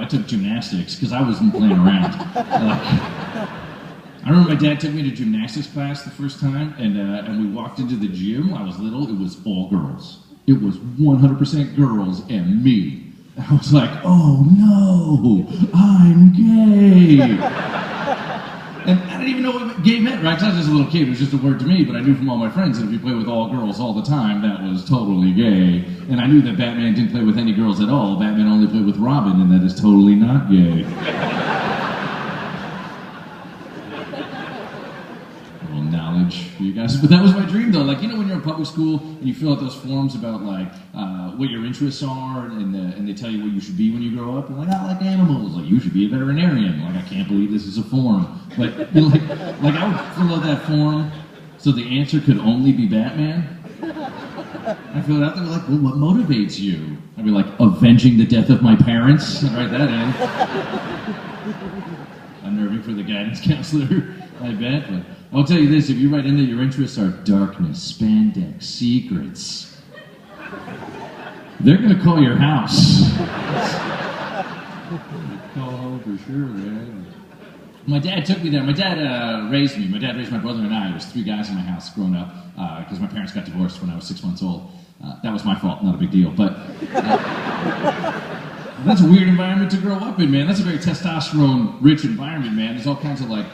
I took gymnastics because I wasn't playing around. I remember my dad took me to gymnastics class the first time, and we walked into the gym. I was little. It was all girls. It was 100% girls and me. I was like, oh no, I'm gay. And I didn't even know what gay meant, right? Because I was just a little kid. It was just a word to me, but I knew from all my friends that if you play with all girls all the time, that was totally gay. And I knew that Batman didn't play with any girls at all. Batman only played with Robin, and that is totally not gay. Knowledge for you guys, but that was my dream though. Like, you know, when you're in public school and you fill out those forms about like what your interests are, and they tell you what you should be when you grow up. You're like, I like animals. Like, you should be a veterinarian. Like, I can't believe this is a form. But you know, like I would fill out that form so the answer could only be Batman. I fill it out there like, well, what motivates you? I'd be like, avenging the death of my parents. I'd write that in. Unnerving for the guidance counselor, I bet. But I'll tell you this, if you write in that your interests are darkness, spandex, secrets, they're going to call your house. Call home for sure, man. My dad took me there. My dad raised me. My dad raised my brother and I. There was 3 guys in my house growing up because my parents got divorced when I was 6 months old. That was my fault, not a big deal. But that's a weird environment to grow up in, man. That's a very testosterone-rich environment, man. There's all kinds of like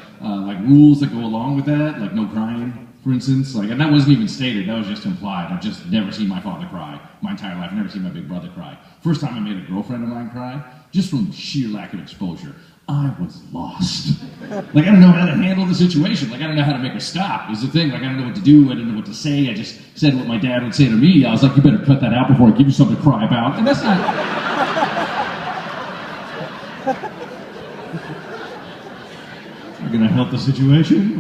rules that go along with that, like no crying, for instance. Like, and that wasn't even stated. That was just implied. I've just never seen my father cry my entire life. I've never seen my big brother cry. First time I made a girlfriend of mine cry, just from sheer lack of exposure, I was lost. Like, I don't know how to handle the situation. Like, I don't know how to make her stop is the thing. Like, I don't know what to do. I didn't know what to say. I just said what my dad would say to me. I was like, you better cut that out before I give you something to cry about. And that's not... Gonna help the situation.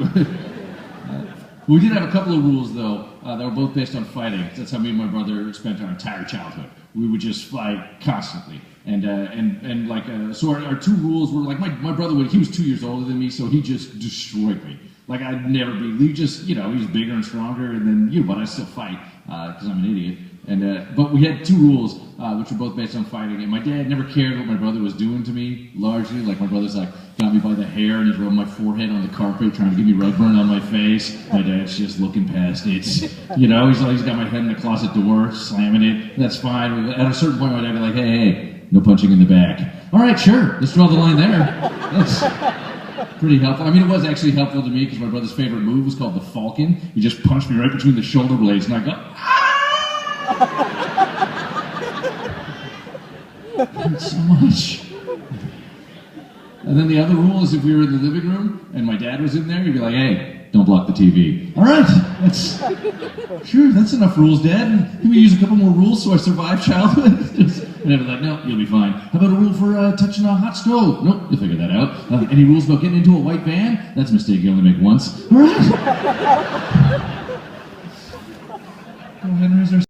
We did have a couple of rules though that were both based on fighting. That's how me and my brother spent our entire childhood. We would just fight constantly, and like so our 2 rules were like my brother he was 2 years older than me, so he just destroyed me. Like, I'd never be. He just, you know, he was bigger and stronger, and then but I still fight because I'm an idiot. And but we had 2 rules which were both based on fighting, and my dad never cared what my brother was doing to me. Largely, like, my brother's like got me by the hair and he's rubbing my forehead on the carpet, trying to give me rug burn on my face. My dad's just looking past it. You know, he's got my head in the closet door, slamming it. That's fine. At a certain point, my dad would be like, hey, no punching in the back. All right, sure. Let's draw the line there. That's pretty helpful. I mean, it was actually helpful to me because my brother's favorite move was called the Falcon. He just punched me right between the shoulder blades, and I go, ah! Thanks so much. And then the other rule is if we were in the living room and my dad was in there, he'd be like, hey, don't block the TV. All right, that's enough rules, Dad. Can we use a couple more rules so I survive childhood? And I'd be like, no, you'll be fine. How about a rule for touching a hot stove? Nope, you'll figure that out. Any rules about getting into a white van? That's a mistake you only make once. All right. Go ahead and raise our